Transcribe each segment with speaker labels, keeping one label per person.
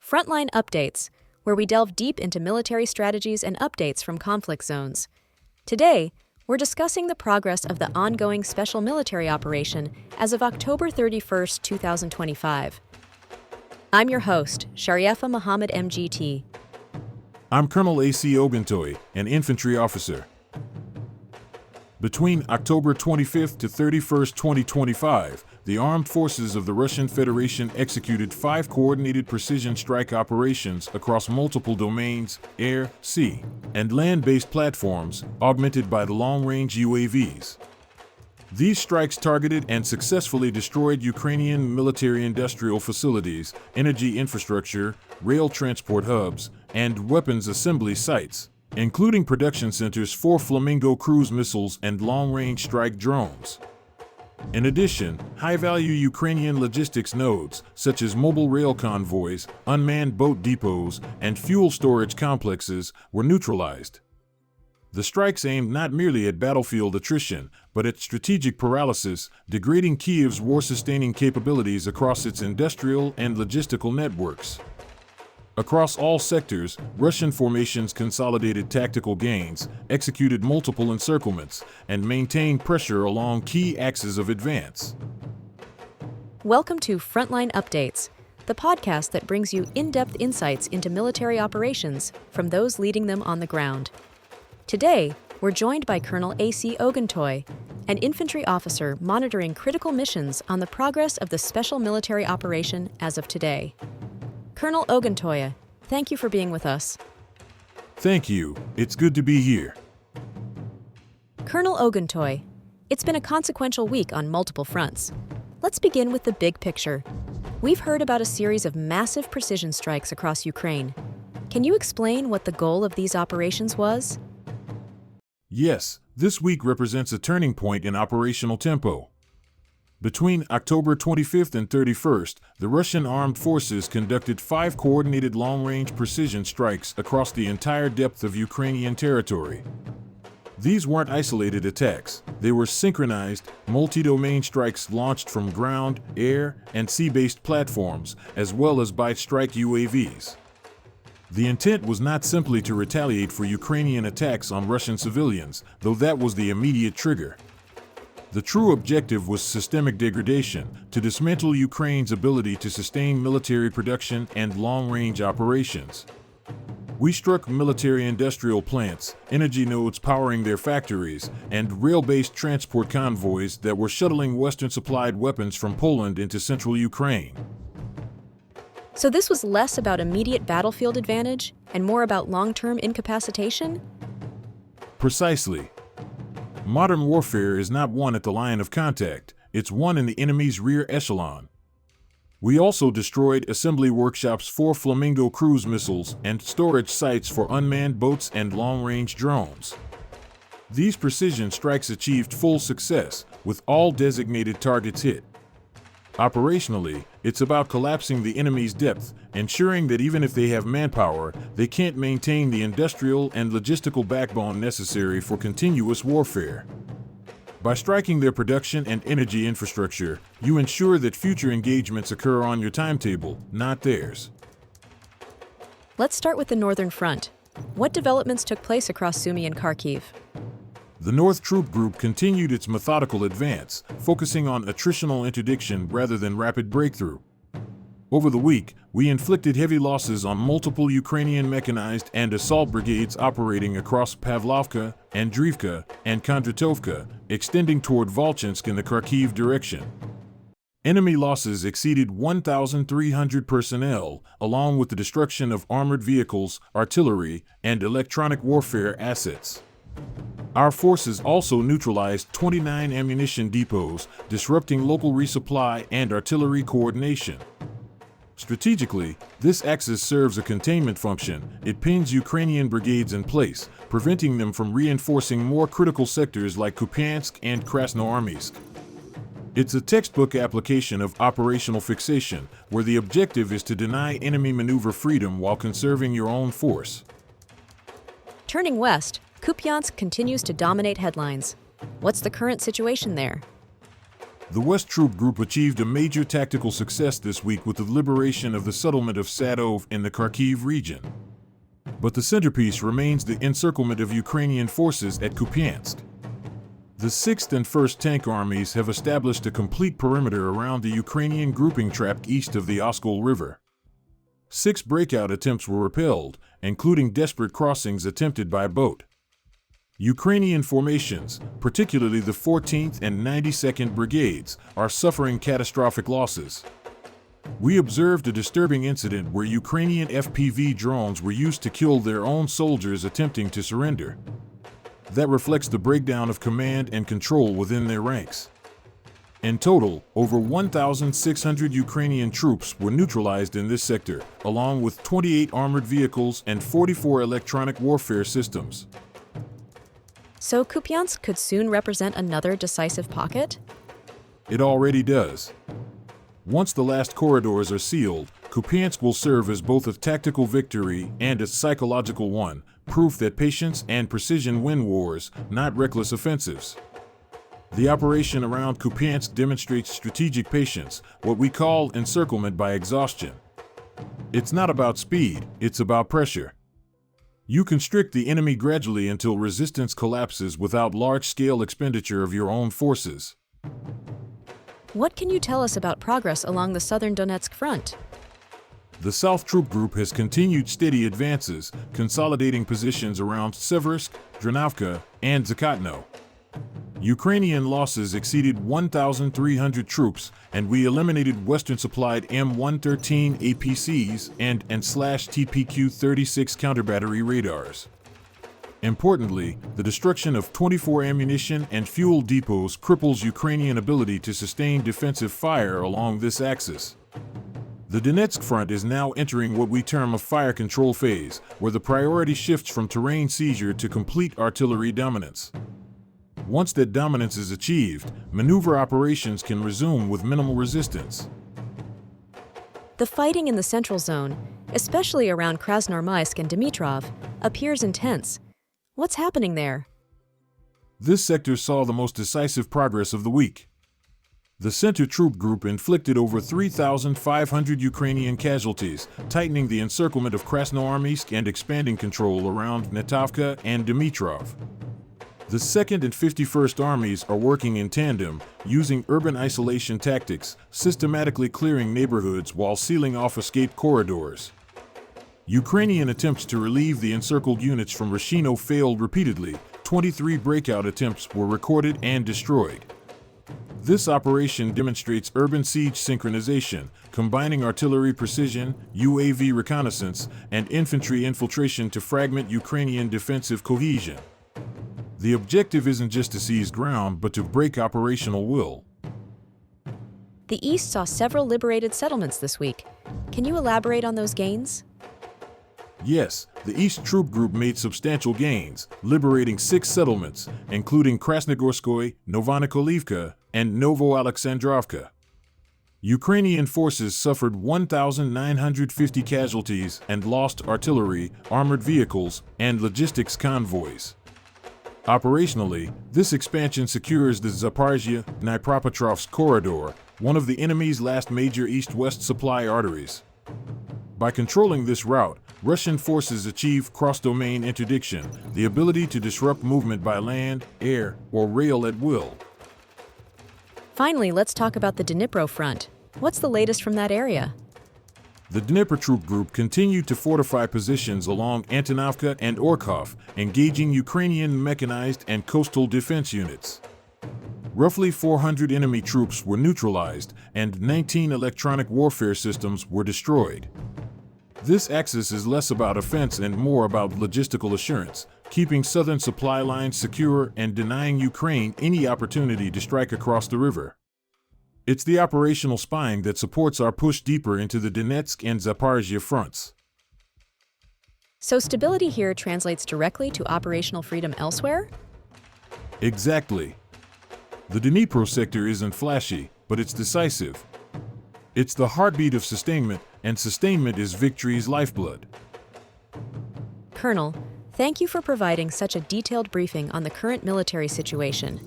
Speaker 1: Frontline Updates, where we delve deep into military strategies and updates from conflict zones. Today, we're discussing the progress of the ongoing special military operation as of October 31st, 2025. I'm your host, Shariefa Mohammed MGT.
Speaker 2: I'm Colonel A.C. Oguntoye, an infantry officer. Between October 25th to 31st, 2025, the armed forces of the Russian Federation executed 5 coordinated precision strike operations across multiple domains, air, sea, and land-based platforms, augmented by the long-range UAVs. These strikes targeted and successfully destroyed Ukrainian military-industrial facilities, energy infrastructure, rail transport hubs, and weapons assembly sites, including production centers for Flamingo cruise missiles and long-range strike drones. In addition, high-value Ukrainian logistics nodes, such as mobile rail convoys, unmanned boat depots, and fuel storage complexes, were neutralized. The strikes aimed not merely at battlefield attrition, but at strategic paralysis, degrading Kyiv's war-sustaining capabilities across its industrial and logistical networks. Across all sectors, Russian formations consolidated tactical gains, executed multiple encirclements, and maintained pressure along key axes of advance.
Speaker 1: Welcome to Frontline Updates, the podcast that brings you in-depth insights into military operations from those leading them on the ground. Today, we're joined by Colonel A.C. Oguntoye, an infantry officer monitoring critical missions on the progress of the special military operation as of today. Colonel Oguntoye, thank you for being with us.
Speaker 2: Thank you. It's good to be here.
Speaker 1: Colonel Oguntoye, it's been a consequential week on multiple fronts. Let's begin with the big picture. We've heard about a series of massive precision strikes across Ukraine. Can you explain what the goal of these operations was?
Speaker 2: Yes, this week represents a turning point in operational tempo. Between October 25th and 31st, the Russian armed forces conducted 5 coordinated long-range precision strikes across the entire depth of Ukrainian territory. These weren't isolated attacks. They were synchronized, multi-domain strikes launched from ground, air, and sea-based platforms, as well as by strike UAVs. The intent was not simply to retaliate for Ukrainian attacks on Russian civilians, though that was the immediate trigger. The true objective was systemic degradation, to dismantle Ukraine's ability to sustain military production and long-range operations. We struck military-industrial plants, energy nodes powering their factories, and rail-based transport convoys that were shuttling Western-supplied weapons from Poland into central Ukraine.
Speaker 1: So this was less about immediate battlefield advantage and more about long-term incapacitation?
Speaker 2: Precisely. Modern warfare is not won at the line of contact, it's won in the enemy's rear echelon. We also destroyed assembly workshops for Flamingo cruise missiles and storage sites for unmanned boats and long-range drones. These precision strikes achieved full success, with all designated targets hit. Operationally, it's about collapsing the enemy's depth, ensuring that even if they have manpower, they can't maintain the industrial and logistical backbone necessary for continuous warfare. By striking their production and energy infrastructure, you ensure that future engagements occur on your timetable, not theirs.
Speaker 1: Let's start with the Northern Front. What developments took place across Sumy and Kharkiv?
Speaker 2: The North Troop Group continued its methodical advance, focusing on attritional interdiction rather than rapid breakthrough. Over the week, we inflicted heavy losses on multiple Ukrainian mechanized and assault brigades operating across Pavlovka, Andriivka, and Kondratovka, extending toward Volchansk in the Kharkiv direction. Enemy losses exceeded 1,300 personnel, along with the destruction of armored vehicles, artillery, and electronic warfare assets. Our forces also neutralized 29 ammunition depots, disrupting local resupply and artillery coordination. Strategically, this axis serves a containment function. It pins Ukrainian brigades in place, preventing them from reinforcing more critical sectors like Kupyansk and Krasnoarmysk. It's a textbook application of operational fixation, where the objective is to deny enemy maneuver freedom while conserving your own force.
Speaker 1: Turning west, Kupyansk continues to dominate headlines. What's the current situation there?
Speaker 2: The West Troop Group achieved a major tactical success this week with the liberation of the settlement of Sadov in the Kharkiv region. But the centerpiece remains the encirclement of Ukrainian forces at Kupyansk. The 6th and 1st Tank Armies have established a complete perimeter around the Ukrainian grouping trapped east of the Oskol River. 6 breakout attempts were repelled, including desperate crossings attempted by boat. Ukrainian formations, particularly the 14th and 92nd Brigades, are suffering catastrophic losses. We observed a disturbing incident where Ukrainian FPV drones were used to kill their own soldiers attempting to surrender. That reflects the breakdown of command and control within their ranks. In total, over 1,600 Ukrainian troops were neutralized in this sector, along with 28 armored vehicles and 44 electronic warfare systems.
Speaker 1: So Kupyansk could soon represent another decisive pocket?
Speaker 2: It already does. Once the last corridors are sealed, Kupyansk will serve as both a tactical victory and a psychological one, proof that patience and precision win wars, not reckless offensives. The operation around Kupyansk demonstrates strategic patience, what we call encirclement by exhaustion. It's not about speed, it's about pressure. You constrict the enemy gradually until resistance collapses without large-scale expenditure of your own forces.
Speaker 1: What can you tell us about progress along the southern Donetsk front?
Speaker 2: The South Troop Group has continued steady advances, consolidating positions around Seversk, Dranovka, and Zakotno. Ukrainian losses exceeded 1,300 troops, and we eliminated Western-supplied M113 APCs and /TPQ-36 counterbattery radars. Importantly, the destruction of 24 ammunition and fuel depots cripples Ukrainian ability to sustain defensive fire along this axis. The Donetsk front is now entering what we term a fire control phase, where the priority shifts from terrain seizure to complete artillery dominance. Once that dominance is achieved, maneuver operations can resume with minimal resistance.
Speaker 1: The fighting in the central zone, especially around Krasnoarmysk and Dmitrov, appears intense. What's happening there?
Speaker 2: This sector saw the most decisive progress of the week. The Center Troop Group inflicted over 3,500 Ukrainian casualties, tightening the encirclement of Krasnoarmysk and expanding control around Netovka and Dmitrov. The 2nd and 51st Armies are working in tandem, using urban isolation tactics, systematically clearing neighborhoods while sealing off escape corridors. Ukrainian attempts to relieve the encircled units from Rashino failed repeatedly. 23 breakout attempts were recorded and destroyed. This operation demonstrates urban siege synchronization, combining artillery precision, UAV reconnaissance, and infantry infiltration to fragment Ukrainian defensive cohesion. The objective isn't just to seize ground, but to break operational will.
Speaker 1: The East saw several liberated settlements this week. Can you elaborate on those gains?
Speaker 2: Yes, the East Troop Group made substantial gains, liberating 6 settlements, including Krasnogorskoy, Novonikolivka, and Novo-Alexandrovka. Ukrainian forces suffered 1,950 casualties and lost artillery, armored vehicles, and logistics convoys. Operationally, this expansion secures the Zaporizhzhia-Dnipropetrovsk corridor, one of the enemy's last major east-west supply arteries. By controlling this route, Russian forces achieve cross-domain interdiction, the ability to disrupt movement by land, air, or rail at will.
Speaker 1: Finally, let's talk about the Dnipro front. What's the latest from that area?
Speaker 2: The Dnipro Troop Group continued to fortify positions along Antonovka and Orkhov, engaging Ukrainian mechanized and coastal defense units. Roughly 400 enemy troops were neutralized, and 19 electronic warfare systems were destroyed. This axis is less about offense and more about logistical assurance, keeping southern supply lines secure and denying Ukraine any opportunity to strike across the river. It's the operational spine that supports our push deeper into the Donetsk and Zaporizhzhia fronts.
Speaker 1: So stability here translates directly to operational freedom elsewhere?
Speaker 2: Exactly. The Dnipro sector isn't flashy, but it's decisive. It's the heartbeat of sustainment, and sustainment is victory's lifeblood.
Speaker 1: Colonel, thank you for providing such a detailed briefing on the current military situation.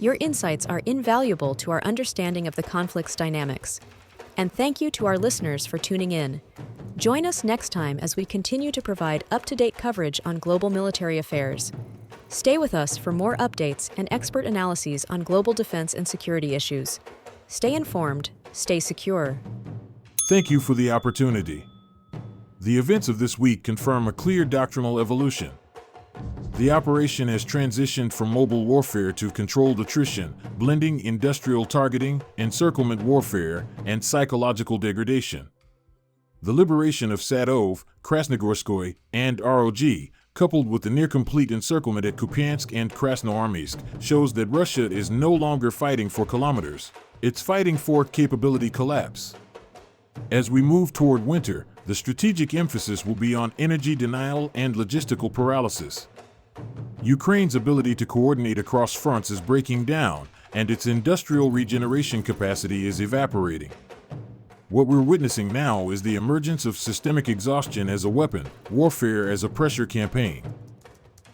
Speaker 1: Your insights are invaluable to our understanding of the conflict's dynamics. And thank you to our listeners for tuning in. Join us next time as we continue to provide up-to-date coverage on global military affairs. Stay with us for more updates and expert analyses on global defense and security issues. Stay informed, stay secure.
Speaker 2: Thank you for the opportunity. The events of this week confirm a clear doctrinal evolution. The operation has transitioned from mobile warfare to controlled attrition, blending industrial targeting, encirclement warfare, and psychological degradation. The liberation of Sadov, Krasnogorskoye, and ROG, coupled with the near-complete encirclement at Kupyansk and Krasnoarmysk, shows that Russia is no longer fighting for kilometers. It's fighting for capability collapse. As we move toward winter, the strategic emphasis will be on energy denial and logistical paralysis. Ukraine's ability to coordinate across fronts is breaking down, and its industrial regeneration capacity is evaporating. What we're witnessing now is the emergence of systemic exhaustion as a weapon, warfare as a pressure campaign.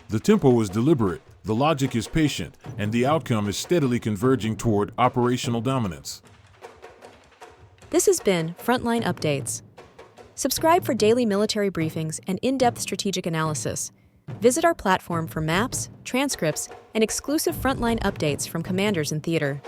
Speaker 2: The tempo is deliberate, the logic is patient, and the outcome is steadily converging toward operational dominance.
Speaker 1: This has been Frontline Updates. Subscribe for daily military briefings and in-depth strategic analysis. Visit our platform for maps, transcripts, and exclusive Frontline updates from commanders in theater.